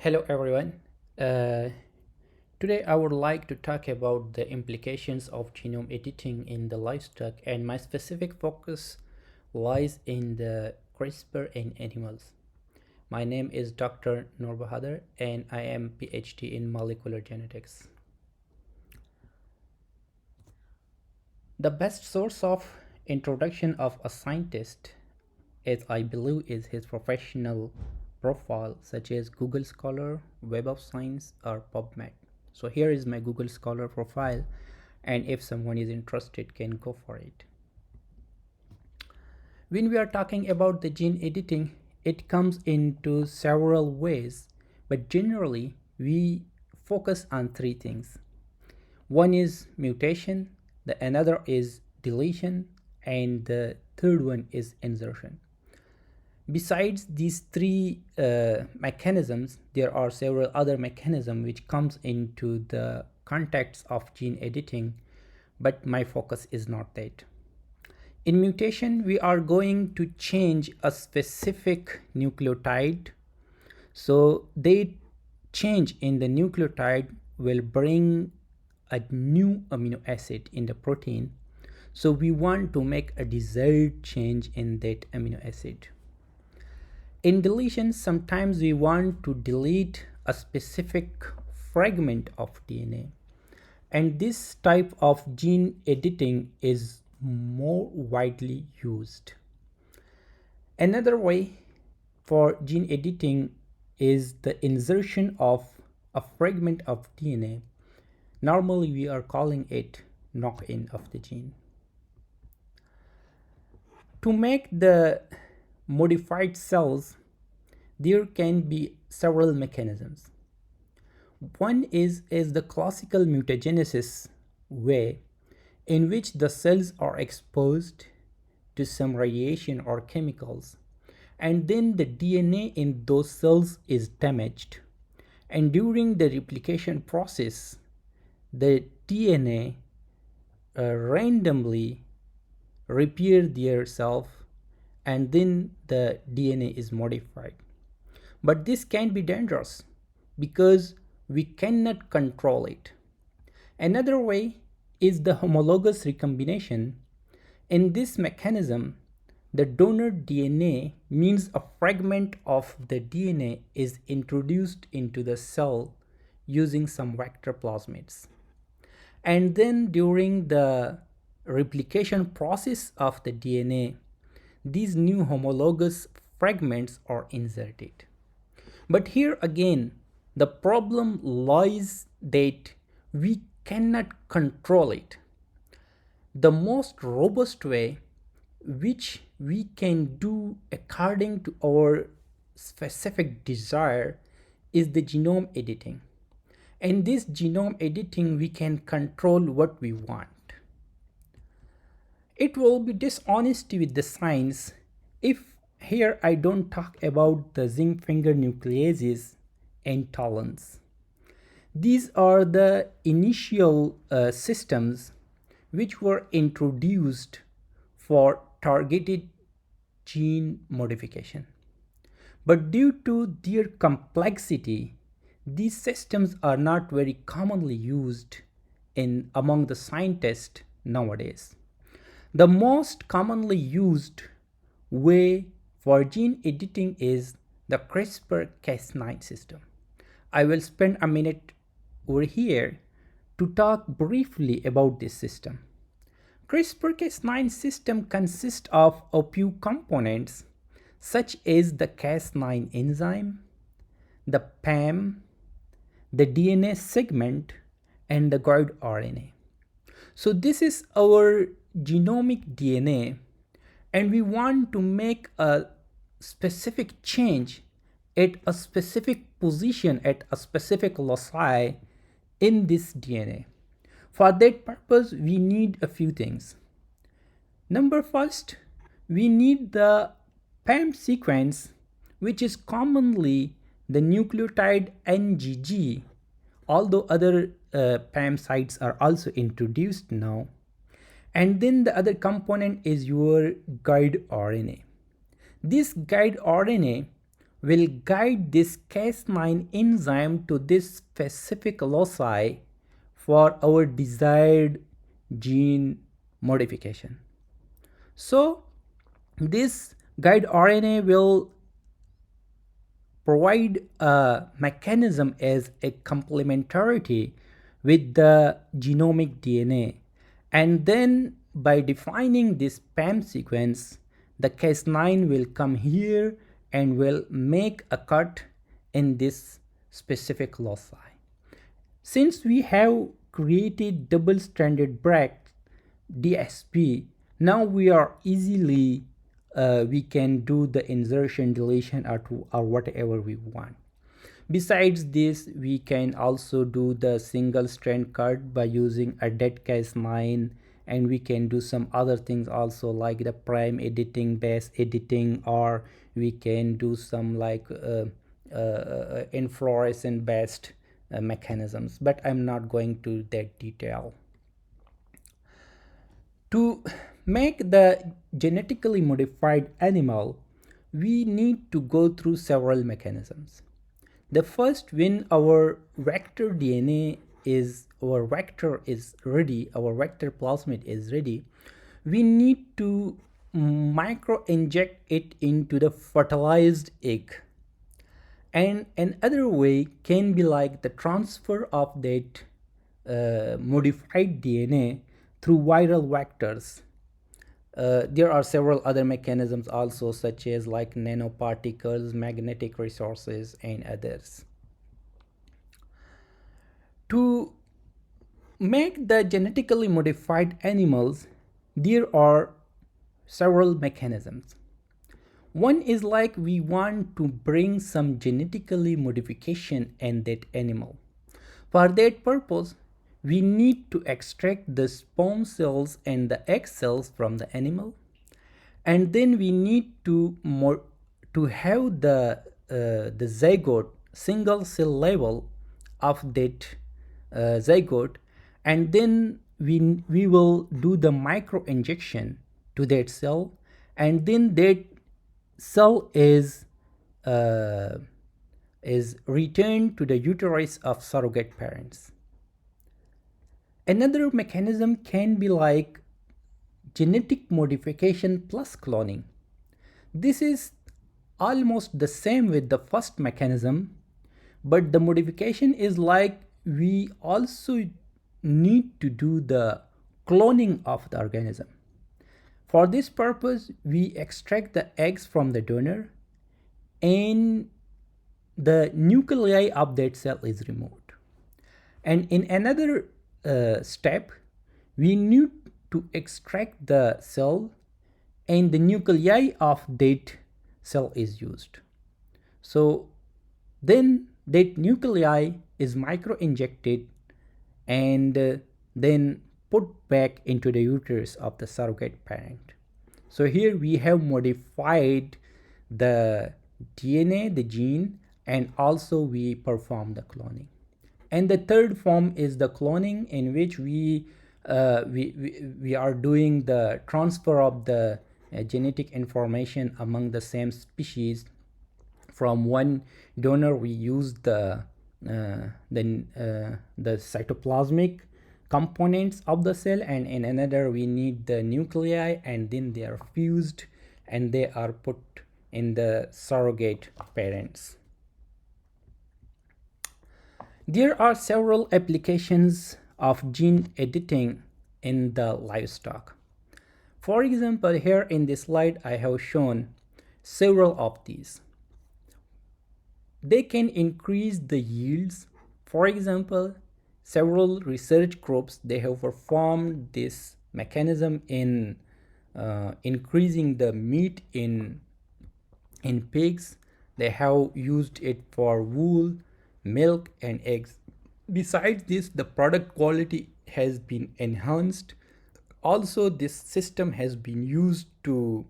Hello everyone. Uh, Today I would like to talk about the implications of genome editing in the livestock, and my specific focus lies in the CRISPR in animals. My name is Dr. Noor Bahadar and I am PhD in molecular genetics. The best source of introduction of a scientist, as I believe, is his professional profile, such as Google Scholar, Web of Science, or PubMed. So here is my Google Scholar profile, and if someone is interested, can go for it. When we are talking about the gene editing, it comes into several ways, but generally we focus on three things. One is mutation, the another is deletion, and the third one is insertion. Besides these three mechanisms, there are several other mechanisms which comes into the context of gene editing, but my focus is not that. In mutation, we are going to change a specific nucleotide. So they change in the nucleotide will bring a new amino acid in the protein. So we want to make a desired change in that amino acid. In deletion, sometimes we want to delete a specific fragment of DNA. And this type of gene editing is more widely used. Another way for gene editing is the insertion of a fragment of DNA. Normally, we are calling it knock-in of the gene. To make the modified cells, there can be several mechanisms. One is the classical mutagenesis way, in which the cells are exposed to some radiation or chemicals, and then the DNA in those cells is damaged, and during the replication process the DNA randomly repair their self, and then the DNA is modified. But this can be dangerous because we cannot control it. Another way is the homologous recombination. In this mechanism, the donor DNA means a fragment of the DNA is introduced into the cell using some vector plasmids. And then during the replication process of the DNA, these new homologous fragments are inserted. But here again, the problem lies that we cannot control it. The most robust way, which we can do according to our specific desire, is the genome editing. In this genome editing, we can control what we want. It will be dishonesty with the science if here I don't talk about the zinc finger nucleases and talons. These are the initial systems which were introduced for targeted gene modification. But due to their complexity, these systems are not very commonly used among the scientists nowadays. The most commonly used way for gene editing is the CRISPR-Cas9 system. I will spend a minute over here to talk briefly about this system. CRISPR-Cas9 system consists of a few components such as the Cas9 enzyme, the PAM, the DNA segment, and the guide RNA. So this is our genomic DNA, and we want to make a specific change at a specific position, at a specific loci in this DNA. For that purpose, we need a few things. Number first, we need the PAM sequence, which is commonly the nucleotide NGG, although other PAM sites are also introduced now. And then the other component is your guide RNA. This guide RNA will guide this Cas9 enzyme to this specific loci for our desired gene modification. So this guide RNA will provide a mechanism as a complementarity with the genomic DNA. And then by defining this PAM sequence, the Cas9 will come here and will make a cut in this specific loci. Since we have created double-stranded break DSP, now we are easily we can do the insertion, deletion, or whatever we want. Besides this, we can also do the single strand cut by using a dead Cas9, and we can do some other things also like the prime editing, base editing, or we can do some like inflorescent based mechanisms, but I'm not going to that detail. To make the genetically modified animal, we need to go through several mechanisms. The first, when our vector DNA is, our vector is ready, our vector plasmid is ready, we need to micro-inject it into the fertilized egg. And another way can be like the transfer of that modified DNA through viral vectors. There are several other mechanisms also, such as like nanoparticles, magnetic resources, and others. To make the genetically modified animals, there are several mechanisms. One is like we want to bring some genetically modification in that animal. For that purpose, we need to extract the sperm cells and the egg cells from the animal, and then we need to have the zygote, single cell level of that zygote, and then we will do the micro injection to that cell, and then that cell is returned to the uterus of surrogate parents. Another mechanism can be like genetic modification plus cloning. This is almost the same with the first mechanism, but the modification is like we also need to do the cloning of the organism. For this purpose, we extract the eggs from the donor and the nuclei of that cell is removed. And in another step, we need to extract the cell and the nuclei of that cell is used. So then that nuclei is micro-injected and then put back into the uterus of the surrogate parent. So here we have modified the DNA, the gene, and also we perform the cloning. And the third form is the cloning, in which we are doing the transfer of the genetic information among the same species. From one donor, we use the cytoplasmic components of the cell, and in another we need the nuclei, and then they are fused and they are put in the surrogate parents. There are several applications of gene editing in the livestock. For example, here in this slide I have shown several of these. They can increase the yields. For example, several research groups, they have performed this mechanism in increasing the meat in pigs. They have used it for wool, milk, and eggs. Besides this, the product quality has been enhanced. Also, this system has been used to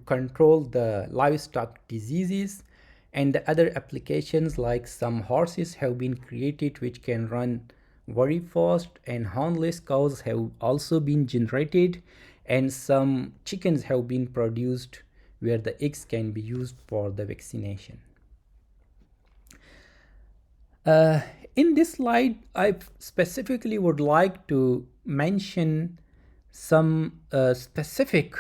control the livestock diseases, and the other applications like some horses have been created which can run very fast, and hornless cows have also been generated, and some chickens have been produced where the eggs can be used for the vaccination. In this slide, I specifically would like to mention some specific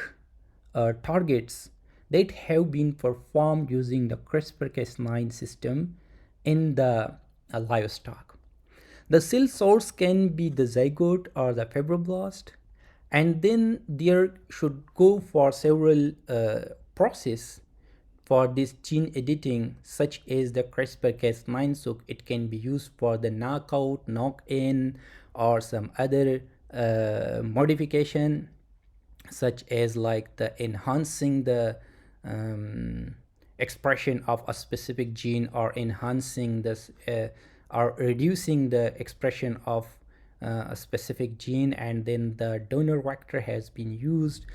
targets that have been performed using the CRISPR-Cas9 system in the livestock. The cell source can be the zygote or the fibroblast, and then there should go for several process for this gene editing, such as the CRISPR-Cas9, so it can be used for the knockout, knock-in, or some other modification, such as like the enhancing the expression of a specific gene, or enhancing this or reducing the expression of a specific gene, and then the donor vector has been used.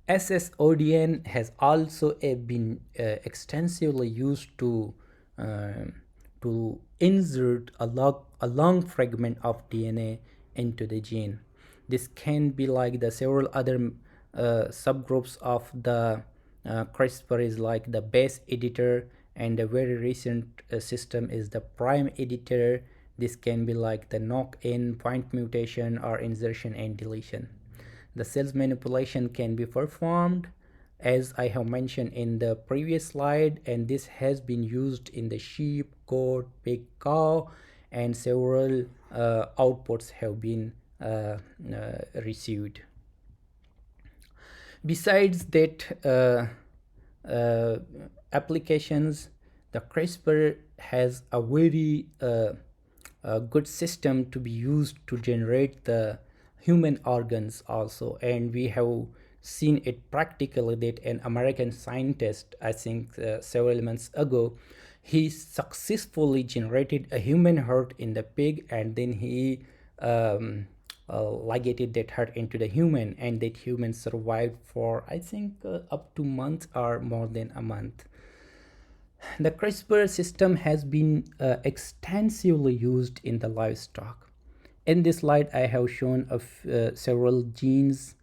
ssODN has also been extensively used to insert a long fragment of DNA into the gene. This can be like the several other subgroups of the CRISPR is like the base editor, and a very recent system is the prime editor. This can be like the knock-in, point mutation, or insertion and deletion. The cells manipulation can be performed as I have mentioned in the previous slide, and this has been used in the sheep, goat, pig, cow, and several outputs have been received. Besides that applications, the CRISPR has a very good system to be used to generate the human organs also, and we have seen it practically that an American scientist, I think several months ago, he successfully generated a human heart in the pig, and then he ligated that heart into the human, and that human survived for I think up to months or more than a month. The CRISPR system has been extensively used in the livestock. In this slide, I have shown several genes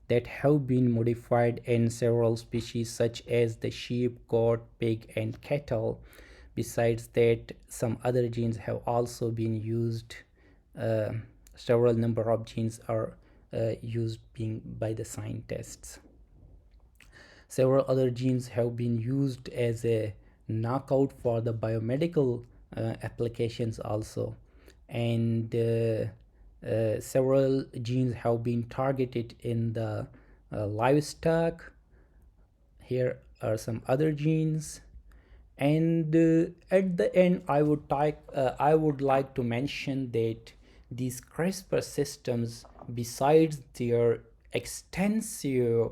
that have been modified in several species such as the sheep, goat, pig, and cattle. Besides that, some other genes have also been used. Several number of genes are used by the scientists. Several other genes have been used as a knockout for the biomedical applications also, and several genes have been targeted in the livestock. Here are some other genes, and at the end I would like to mention that these CRISPR systems, besides their extensive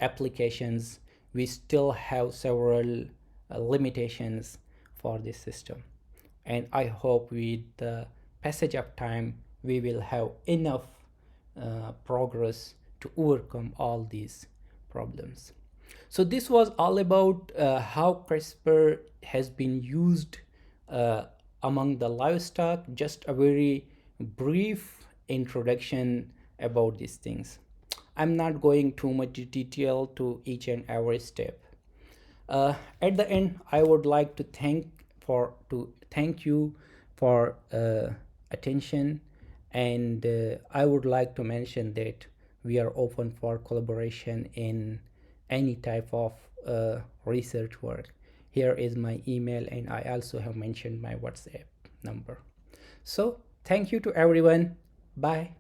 applications, we still have several limitations for this system, and I hope with the passage of time we will have enough progress to overcome all these problems. So this was all about how CRISPR has been used among the livestock. Just a very brief introduction about these things. I'm not going too much detail to each and every step. At the end, I would like to thank you for attention, and I would like to mention that we are open for collaboration in any type of research work. Here is my email, and I also have mentioned my WhatsApp number. So thank you to everyone. Bye.